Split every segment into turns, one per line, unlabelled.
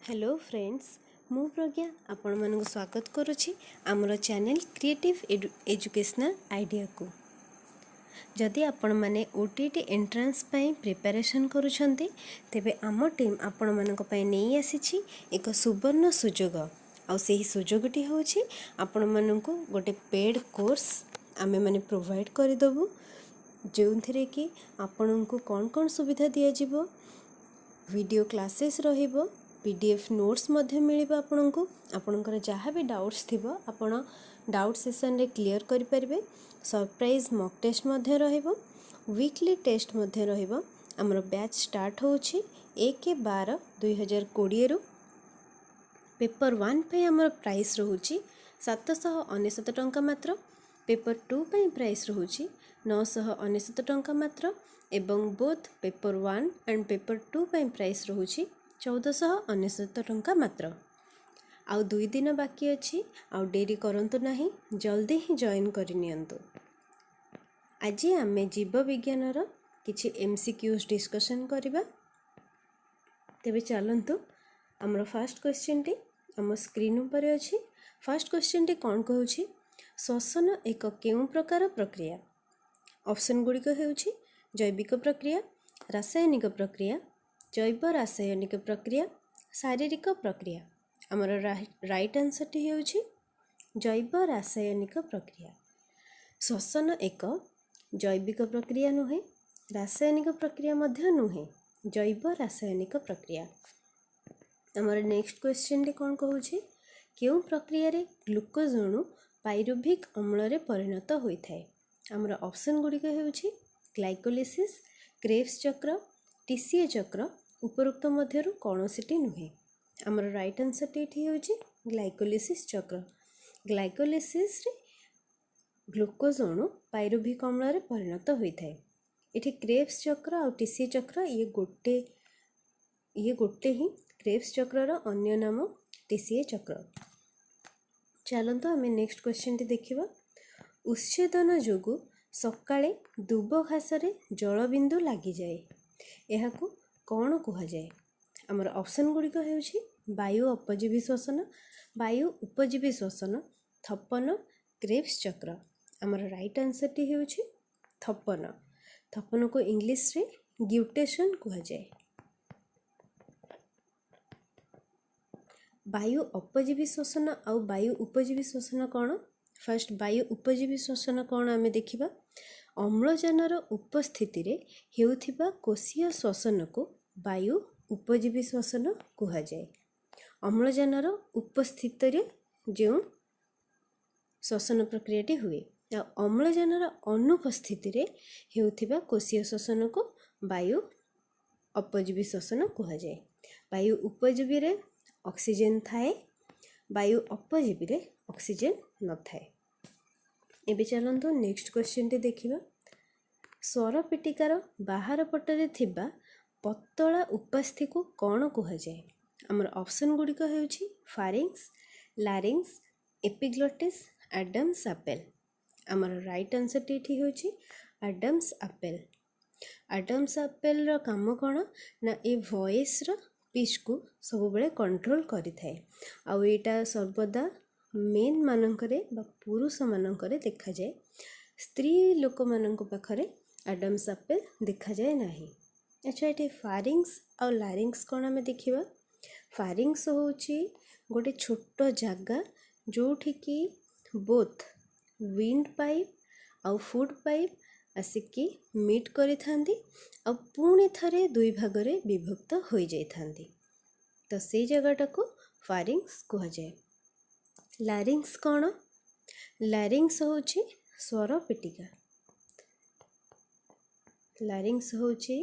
Hello friends मु प्रज्ञा आपण मानक स्वागत करुछि आमर चैनल क्रिएटिव एजुकेशनल आइडिया को। जदि आपण माने ओटीटी एंट्रेंस पई प्रिपरेशन करूछंती तेबे आम टीम आपण मानक पई नै आसीछि एक सुवर्ण सुजोग आ सेही सुजोगटी होछि आपण मानक गोटे पेड कोर्स आमे माने प्रोवाइड करि दबु जोंथरे कि आपण को कोन सुविधा दिया जिवो वीडियो क्लासेस रहिबो पीडीएफ नोट्स मध्य मिलिबा आपनको आपनकर जहाँ भी डाउट्स थिबो आपण डाउट सेशन रे क्लियर करि परिबे। सरप्राइज मॉक टेस्ट मध्य रहिबो वीकली टेस्ट मध्य रहिबो। हमर बैच स्टार्ट होछि 1/12/2020 रु। पेपर 1 पे हमर प्राइस रहउछि 799 टंका मात्र। पेपर 2 पे प्राइस रहउछि 999 टंका मात्र एवं बोथ पेपर 1 एंड पेपर 2 पे प्राइस रहउछि 1499 टंका मात्र। आउ 2 दिन बाकी अछि आउ डेरी करंतु नाही जल्दी ही जॉइन करि नियंतु। आज आमे जीव विज्ञान रो किछि एमसीक्यूज डिस्कशन करिबा। तेबे चलंतु हमर फर्स्ट क्वेश्चन टी हम स्क्रीन ऊपर अछि। फर्स्ट क्वेश्चन टी कोन कहउछि श्वसन एक केउ प्रकार प्रक्रिया। ऑप्शन गुडी को हेउछि जैविक प्रक्रिया, रासायनिक प्रक्रिया, जैव रासायनिक प्रक्रिया, शारीरिक प्रक्रिया। हमर राइट आंसर टी हेउछि जैव रासायनिक प्रक्रिया। श्वसन एक जैविक प्रक्रिया नुहे, रासायनिक प्रक्रिया मध्य नुहे, जैव रासायनिक प्रक्रिया। हमर नेक्स्ट क्वेश्चन टी कोन कहउछि केउ प्रक्रिया रे ग्लूकोज अणु पाइरुभिक अम्ल रे परिणत होइथाय। हमर ऑप्शन गुडी को हेउछि ग्लाइकोलिसिस, क्रेब्स चक्र, टीसीए चक्र, उपरोक्त मध्यरु कोनोसिटी नुहे। हमर राइट आंसर टी होछि ग्लाइकोलिसिस चक्र। ग्लाइकोलिसिस रे ग्लूकोज अणु पाइरुभिक अम्ल रे परिणत होइथाय। एठी क्रेब्स चक्र और टीसीए चक्र ये गोटे ही क्रेब्स चक्र रो अन्य नाम टीसीए चक्र। चलंतु हमें नेक्स्ट क्वेश्चन टी देखिबा। उच्छेदन जोगु सकाळे दुब घास रे जलबिंदु लागि जाए एहाकू कौन कह जाए। हमर ऑप्शन गुडी को हेउछि वायु उपजीवी श्वसन, वायु उपजीवी श्वसन, थपन, क्रेब्स चक्र। हमर राइट आंसर टी हेउछि थपन। थपन को इंग्लिश रे ग्यूटेशन कह जाए। वायु उपजीवी श्वसन और वायु उपजीवी श्वसन कौन। फर्स्ट वायु उपजीवी श्वसन कौन आमे देखिबा। अम्लजानर उपस्थिति रे हेउथिबा कोशीय श्वसन को वायु उपजीवी श्वसन कह जाए। अम्लजानर उपस्थिति रे जो श्वसन प्रक्रियाटी हुए अम्लजानर अनुपस्थिति रे हेउथिबा कोशीय श्वसन को वायु उपजीवी श्वसन कह जाए। वायु उपजीवी रे ऑक्सीजन थाए, वायु अपजीवी रे ऑक्सीजन न थाए। एबे चलंतु नेक्स्ट क्वेश्चन टी देखिबा। स्वर पिटिकार बाहर पटरे थिबा पतला उपस्थि को कौन कह जाए। हमर ऑप्शन गुडी को हेउछि pharynx, larynx, epiglottis, Adam's apple. हमर राइट आंसर टी होछि एडम्स एपेल। एडम्स एपेल रो काम कोन ना ए वॉइस रो पिच को सब बेले कंट्रोल करि थाए आ एटा सर्वदा मेन मानकरे बा पुरुष मानकरे देखा जाए। स्त्री लोक मानक पाखरे एडम्स एपेल देखा जाए नाही। अच्छा ये फारिंग्स और लारिंग्स कौन आमे देखिबा। फारिंग्स होछि गोटे छोट जगह जोठी कि बोथ विंड पाइप और फूड पाइप आसिकी मीट करि थांदी और पुणी थरे दुई भागरे विभक्त हो जाई थांदी तो से जगहटा को फारिंग्स कह जाए। लारिंग्स कौन। लारिंग्स होछि स्वर पिटिका। लारिंग्स होछि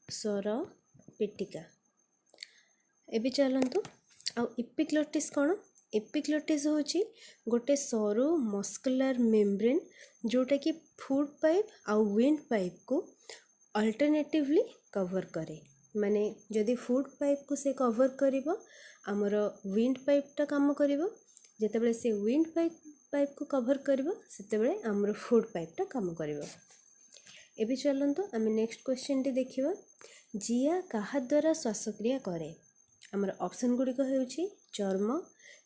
स्वर पिटिका। एबे चलंतु आ एपिग्लोटिस कौन। एपिग्लोटिस होछि गोटे सरू मस्कुलर मेम्ब्रेन जोटा कि फूड पाइप और विंड पाइप को अल्टरनेटिवली कवर करे। माने जदि फूड पाइप को से कवर करिवो हमर विंड पाइप टा काम करिवो, जेतेबेले से विंड पाइप को कवर करिवो सेतेबेले हमर फूड पाइप टा काम करिवो। एबे चलंतु आमे नेक्स्ट क्वेश्चन टी देखिबा। जिया कहा द्वारा श्वासक्रिया करे। आमर ऑप्शन गुड़िक होउछि चर्म,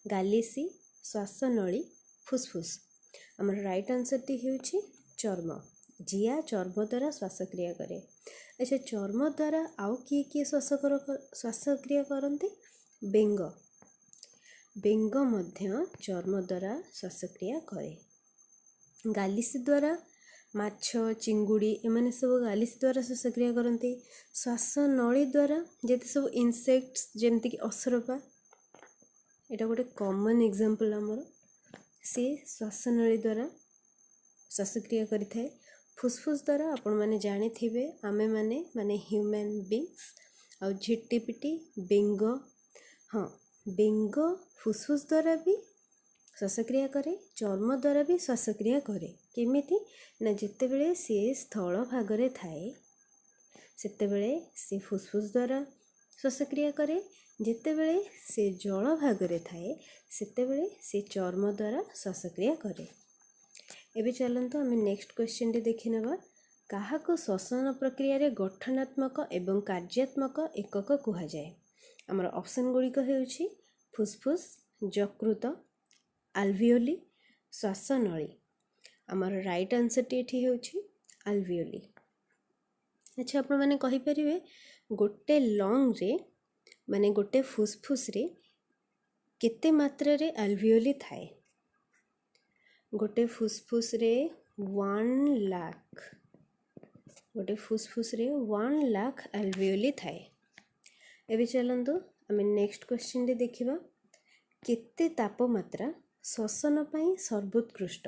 गालिसी, श्वासनली, फुसफुस। आमर राइट आंसर टी होउछि चर्म। जिया चर्म द्वारा श्वासक्रिया करे। अच्छा, चर्म द्वारा आउ किए श्वासक्रिया करते? बेंग। बेंग मध्य चर्म द्वारा श्वासक्रिया करे। गालिसी द्वारा माछ, चिंगुड़ी एमाने सब गालिसी द्वारा श्वासक्रिया करते। श्वासनली द्वारा जेते सब इनसेक्ट्स जेमती कि असरपा, एटा गोटे कॉमन एग्जांपल आमर, सी श्वासनली द्वारा श्वासक्रिया करिथाए। फुसफुस द्वारा आपण माने जानी थिबे आमे माने ह्यूमन बींग्स। और झिट्टिपिटी बेंग, हाँ बेंग फुसफुस द्वारा भी श्वासक्रिया करे, चर्म द्वारा भी श्वासक्रिया करे। केमिति ना जितेबेले सी स्थल भागरे थाए सेतेबेले सी फुसफुस द्वारा श्वासक्रिया करे, जितेबेले सी जल भागरे थाए सेतेबेले सी चर्म द्वारा श्वासक्रिया करे। एबे चलंतु आमे नेक्स्ट क्वेश्चन टी देखि नेबा। काहाको श्वसन प्रक्रिया रे गठनात्मक एवं कार्यात्मक एकक कुहा जाए? आमर ऑप्शन गुड़िक हेउछि फुसफुस, यकृत, आल्वियोली, श्वासनली। आमर राइट आंसर टी एठी हेउछि आल्वियोली। अच्छा, आपण माने कहि परिबे गोटे लंग रे माने गोटे फुसफुस रे केते मात्रा रे आल्वियोली थाए? गोटे फुसफुस रे 1 लाख, गोटे फुसफुस रे 1 लाख आल्वियोली थाए। एबे चलंतु आमे नेक्स्ट क्वेश्चन रे देखिबा। केते तापमात्रा श्वसन पई सर्वोत्कृष्ट?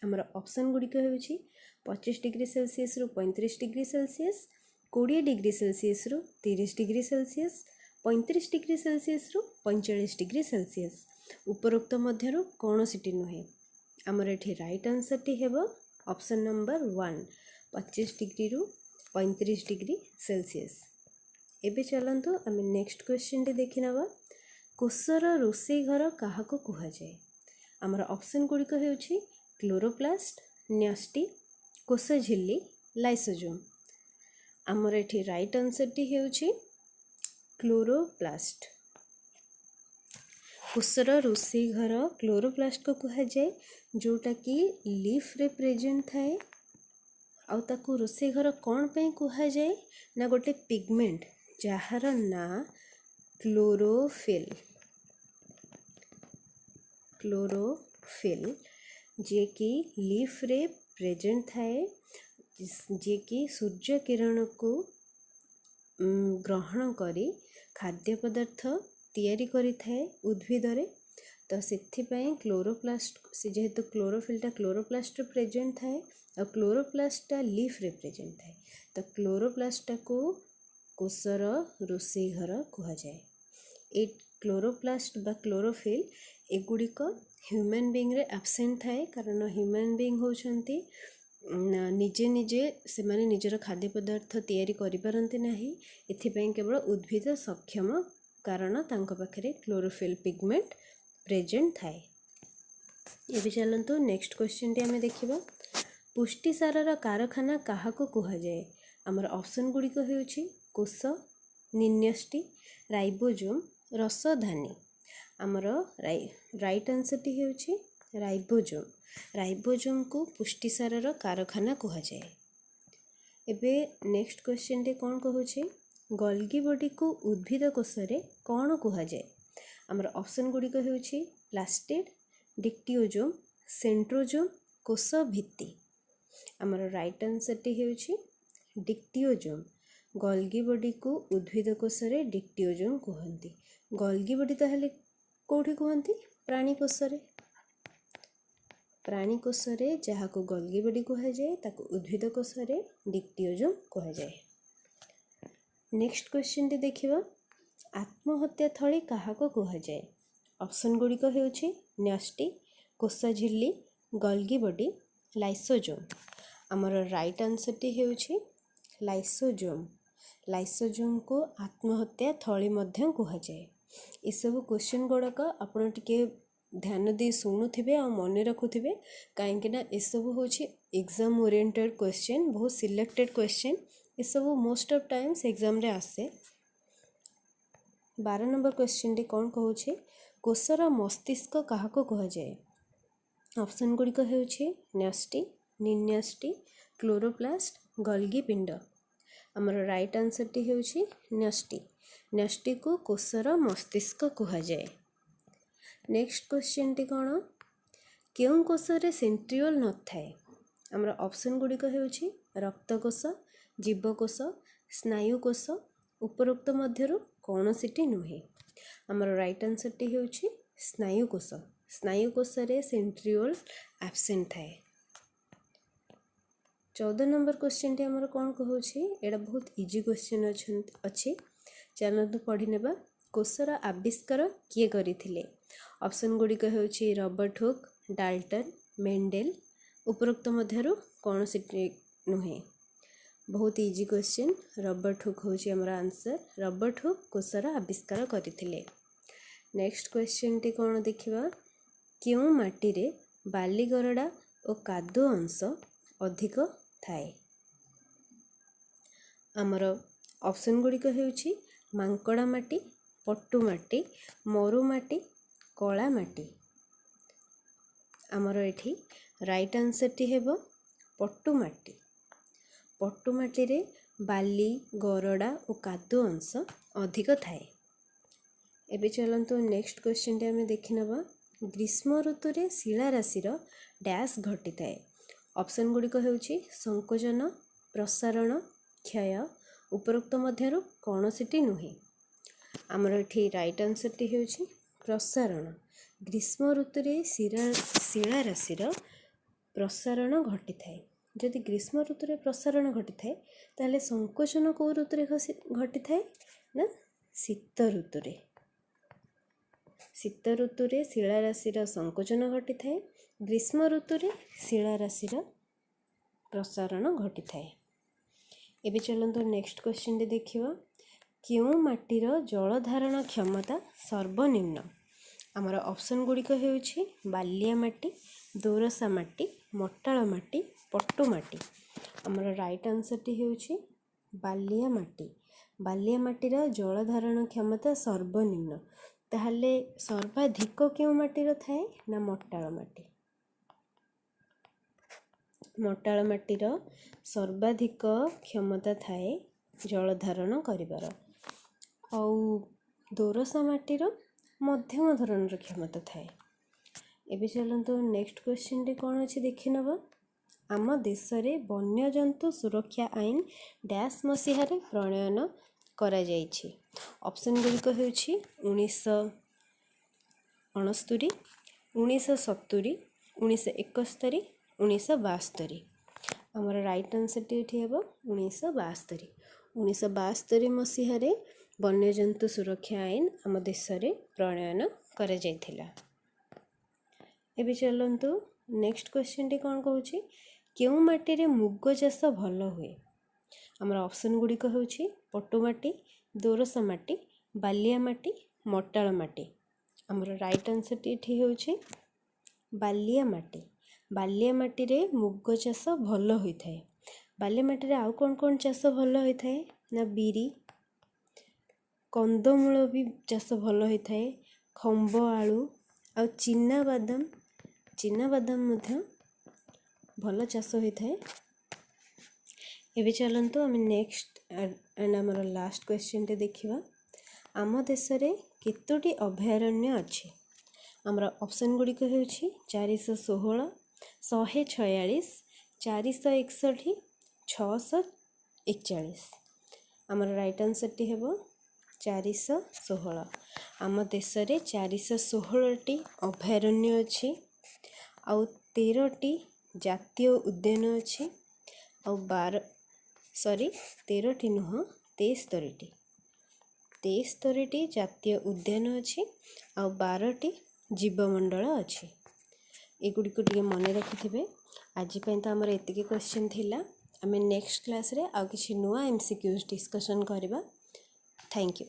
आमर ऑप्शन गुड़िक हेउछि 25 डिग्री सेल्सियस रु 35 डिग्री सेल्सियस, 20 डिग्री सेल्सियस रु 30 डिग्री सेल्सियस, 35 डिग्री सेल्सियस रु 45 डिग्री सेल्सियस। उपरोक्त मध्यरु कोनोसिटी नुहे। आमर एठी राइट आंसर टी हेबो ऑप्शन नंबर 1, 25 डिग्री रु 35 डिग्री सेल्सियस। एबे चलंतु आमे नेक्स्ट क्वेश्चन टी देखि नबा। कोषर रोषेई घर काहाको कुहा जाए? आमर ऑप्शन गुड़िक हेउछि क्लोरोप्लास्ट, न्यस्टी, कोष झिल्ली, लाइसोजोम। आमर एठी राइट आंसर टी हेउछि क्लोरोप्लास्ट। कोषर रोषेई घर क्लोरोप्लास्ट को कुहा जाए, जोटा कि लीफ रे प्रेजेंट थाए। आउ ताकू रोषेई घर कौन पे कुहा जाए ना गोटे पिगमेंट जहार ना क्लोरोफिल। क्लोरोफिल जे कि लीफ रे प्रेजेंट थाए, जे कि सूर्य किरण को ग्रहण करी खाद्य पदार्थ तैयारी करी थाए उद्भिद रे। तो सेथिपाई क्लोरोप्लास्ट से जेहेतु क्लोरोफिलटा क्लोरोप्लास्ट प्रेजेंट थाए और क्लोरोप्लास्टा लीफ रे प्रेजेंट थाए, तो क्लोरोप्लास्टा को कोषर रोषेई घर कुहा जाए। ए क्लोरोप्लास्ट बा क्लोरोफिल एगुड़िक ह्यूमन बीइंग रे एब्सेंट थाए, कारण ह्यूमन बीइंग होउछंती निजे निजे से माने निजर खाद्य पदार्थ तैयारी करि पारंती नाही। एथिपाई केवल उद्भिद सक्षम, कारण तांको पाखरे क्लोरोफिल पिगमेंट प्रेजेंट थाए। एबे चलंतु नेक्स्ट क्वेश्चन टी आमे देखिबा। पुष्टिसारर कारखाना काहाको कुहा जाए? आमर ऑप्शन गुड़िक हेउछि कोष, निन्यष्टि, राइबोजोम, रसधानी। आमर राइट आंसर टी हेउछि राइबोजोम। राइबोजोम को पुष्टिसारर कारखाना कुहा जाए। एबे नेक्स्ट क्वेश्चन टी कोन कहउछि? गल्गी बॉडी को उद्भिद कोष रे कोन कुहा जाए? आमर ऑप्शन गुड़िक हेउछि प्लास्टिड, डिक्टियोजोम, सेंट्रोजोम, कोष भित्ति। आमर राइट आंसर टी हेउछि डिक्टियोजोम। गल्गी बॉडी को उद्भिद कोष रे डिक्टियोजोम कहंती। गल्गी बॉडी ताहले कोठी कहंती? प्राणी कोष रे। प्राणी कोष रे जहाको गल्गी बॉडी कुहा जाए ताको उद्भिद कोष रे डिक्टियोजोम कुहा जाए। नेक्स्ट क्वेश्चन टी देखिबा। आत्महत्या थली काहाको कुहा जाए? ऑप्शन गुड़िक हेउछि न्यस्टी, कोष झिल्ली, गल्गी बॉडी, लाइसोजोम। आमर राइट आंसर टी हेउछि लाइसोजोम। लाइसोजोम को आत्महत्या थली मध्य कुहा जाए। ए सब क्वेश्चन गुड़ाक आपण टिके ध्यान दे शुणुथिबे और मन रखुथिबे, काहेकि ना ए सब होछि एग्जाम ओरिएंटेड क्वेश्चन, बहुत सिलेक्टेड क्वेश्चन। ए सब मोस्ट ऑफ टाइम्स एग्जाम रे आसे। 12 नंबर क्वेश्चन टी कौन कहूँ कोशर मस्तिष्क क्या कहुए ऑप्शन गुड़िक होउछि न्यष्टि निन्यष्टि क्लोरोप्लास्ट गल्गी पिंड आमर राइट आंसर टी होउछि न्यष्टि न्यष्टि को कोशर मस्तिष्क कहुए। नेक्स्ट क्वेश्चन टी कौन केउं कोशरे सेंट्रियोल न थाए आमर ऑप्शन गुड़िक होउछि रक्तकोश जीवकोश स्नायुकोश उपरोक्त मध्यरु कौनसीटी नुहे आमर राइट आंसर टी होउछि स्नायुकोश स्नायुकोश रे सेंट्रियोल एब्सेंट थाए। 14 नंबर क्वेश्चन टी आमर कौन कहूछि एटा बहुत इजी क्वेश्चन अछि चलतु पढ़ी नेबा कोशर आविष्कार किए करिथिले ऑप्शन गुड़िक होउछि रॉबर्ट हुक डाल्टन मेंडेल उपरोक्त मध्यरु कौनसीटी नुहे बहुत इजी क्वेश्चन रॉबर्ट हुक होउछि हमर आंसर रॉबर्ट हुक कोशर आविष्कार करिथिले। नेक्स्ट क्वेश्चन टी कौन देखिबा केउं माटी रे बाली गरडा और कादो अंश अधिक थाए आमर ऑप्शन गुड़िक होउछि मांकड़ा माटी पट्टू माटी मरु माटी कला माटी आमर एठी राइट आंसर टी हेबो पट्टू माटी पट्टू माटी रे बाली गरडा और कादो अंश अधिक थाए। एबे चलंतु नेक्स्ट क्वेश्चन टे हमें देखि नबा ग्रीष्म ऋतु रे शिला राशि रो डैश घटी थाए ऑप्शन गुड़िक होउछि संकोचन प्रसारण क्षय उपरोक्त मध्यरु कौनसीटी नुहे आमर एठी राइट आंसर टी होउछि प्रसारण ग्रीष्म ऋतु रे शिला राशि रो प्रसारण घटी थाए जदि ग्रीष्म ऋतु रे प्रसारण घटी थाए ताले संकोचन को ऋतु रे घटी थाए ना शीत ऋतु रे शिला राशि रो संकोचन घटी थाए ग्रीष्म ऋतु रे शिला राशि रो प्रसारण घटी थाए। एबे चलंतो नेक्स्ट क्वेश्चन दे देखिबा केउं माटीर जल धारण क्षमता सर्वनिम्न आमर ऑप्शन गुड़िक होउछि बालिया माटी दोरसा माटी मटाळ माटी पट्टू माटी आमर राइट आंसर टी होउछि बालिया माटीर जल धारण क्षमता सर्वनिम्न ताहले सर्वाधिक केउं माटीर थाए ना मटाळ माटीर सर्वाधिक क्षमता थाए जल धारण करिवार आउ दोरसा माटीर मध्यम धरणर क्षमता थाए। एबे चलंतु नेक्स्ट क्वेश्चन टी कौन अच्छी देखि नबा आम देश रे वन्यजंतु सुरक्षा आईन डैश मसीह प्रणयन करा जाइछि ऑप्शन गुड़िक होउछि 1969 1970 1971 1972 आमर राइट आंसर टी हेबो 1972 मसीह वन्यजंतु सुरक्षा आईन आम देश रे प्रणयन करा जाइथिला। एबे चलंतु नेक्स्ट क्वेश्चन टी कौन कहूछि केउं माटी रे मुग चाष भल हुए आमर ऑप्शन गुड़िक होउछि पट्टू माटी दोरसा माटी बालिया माटी मटाळ माटी आमर राइट आंसर टी होउछि बालिया माटी रे मुग चाष भल होई थाए बालिया माटी रे आउ कौन चाष भल होई थाए ना बिरी कंदमूल भी चाष भल होई थाए खंब आलू आ चिना बादाम मध्य भल चाष होई थाए। एबे चलंतु आम नेक्स्ट एंड आमर लास्ट क्वेश्चन टे देखिबा आम देश रे केतोटी अभयारण्य अछि आमर ऑप्शन गुड़िक होउछि 416 146 461 641 आमर राइट आंसर टी हेबो 416 आम देश रे 416टी अभयारण्य अछि आउ 13टी जातीय उद्यान अछि आउ 13टी नुह 23टी जातीय उद्यान अछि आउ 12टी जीवमंडल अछि एगुड़ी को टिके मन रखिथिबे। आज तो आमर एतिके क्वेश्चन थिला आमे नेक्स्ट क्लास रे आउ किछि नुआ एमसीक्यूज डिस्कशन करबा। Thank you.